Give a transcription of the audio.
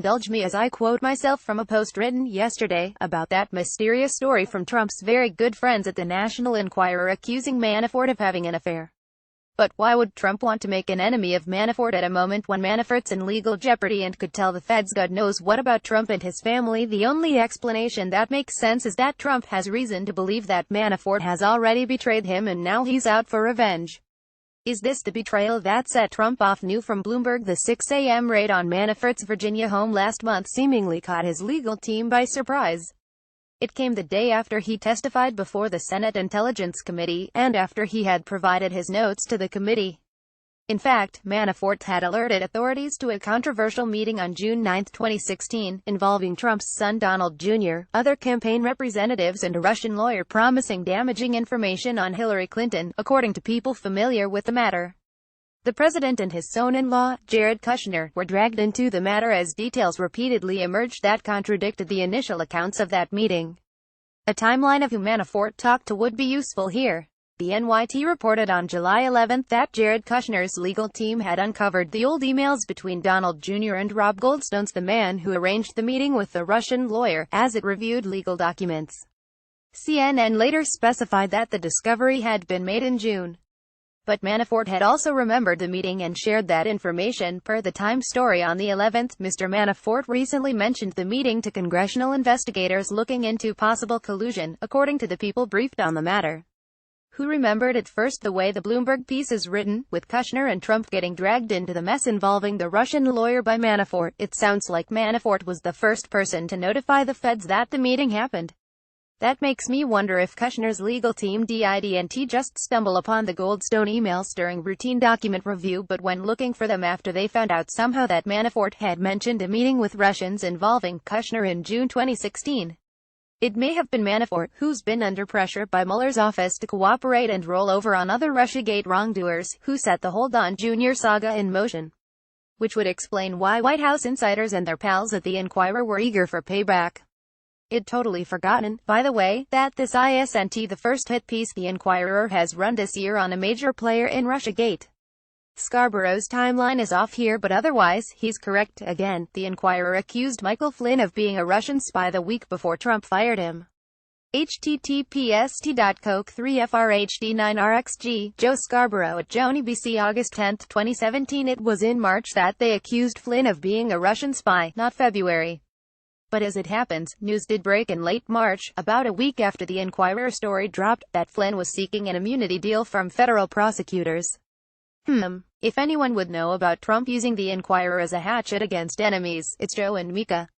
indulge me as I quote myself from a post written yesterday about that mysterious story from Trump's very good friends at the National Enquirer accusing Manafort of having an affair. But why would Trump want to make an enemy of Manafort at a moment when Manafort's in legal jeopardy and could tell the feds God knows what about Trump and his family? The only explanation that makes sense is that Trump has reason to believe that Manafort has already betrayed him and now he's out for revenge. Is this the betrayal that set Trump off? New from Bloomberg: the 6 a.m. raid on Manafort's Virginia home last month seemingly caught his legal team by surprise. It came the day after he testified before the Senate Intelligence Committee, and after he had provided his notes to the committee. In fact, Manafort had alerted authorities to a controversial meeting on June 9, 2016, involving Trump's son Donald Jr., other campaign representatives and a Russian lawyer promising damaging information on Hillary Clinton, according to people familiar with the matter. The president and his son-in-law, Jared Kushner, were dragged into the matter as details repeatedly emerged that contradicted the initial accounts of that meeting. A timeline of who Manafort talked to would be useful here. The NYT reported on July 11 that Jared Kushner's legal team had uncovered the old emails between Donald Jr. and Rob Goldstone's the man who arranged the meeting with the Russian lawyer, as it reviewed legal documents. CNN later specified that the discovery had been made in June. But Manafort had also remembered the meeting and shared that information. Per the Times story on the 11th, Mr. Manafort recently mentioned the meeting to congressional investigators looking into possible collusion, according to the people briefed on the matter. Who remembered at first? The way the Bloomberg piece is written, with Kushner and Trump getting dragged into the mess involving the Russian lawyer by Manafort, it sounds like Manafort was the first person to notify the feds that the meeting happened. That makes me wonder if Kushner's legal team didn't just stumble upon the Goldstone emails during routine document review, but when looking for them after they found out somehow that Manafort had mentioned a meeting with Russians involving Kushner in June 2016. It may have been Manafort, who's been under pressure by Mueller's office to cooperate and roll over on other Russiagate wrongdoers, who set the whole Don Jr. saga in motion. Which would explain why White House insiders and their pals at the Enquirer were eager for payback. I'd totally forgotten, by the way, that this isn't the first hit piece the Enquirer has run this year on a major player in Russiagate. Scarborough's timeline is off here, but otherwise, he's correct. Again, the Enquirer accused Michael Flynn of being a Russian spy the week before Trump fired him. https://t.coke3frhd9rxg, Joe Scarborough at JoniBC, August 10, 2017. It was in March that they accused Flynn of being a Russian spy, not February. But as it happens, news did break in late March, about a week after the Enquirer story dropped, that Flynn was seeking an immunity deal from federal prosecutors. If anyone would know about Trump using the Enquirer as a hatchet against enemies, it's Joe and Mika.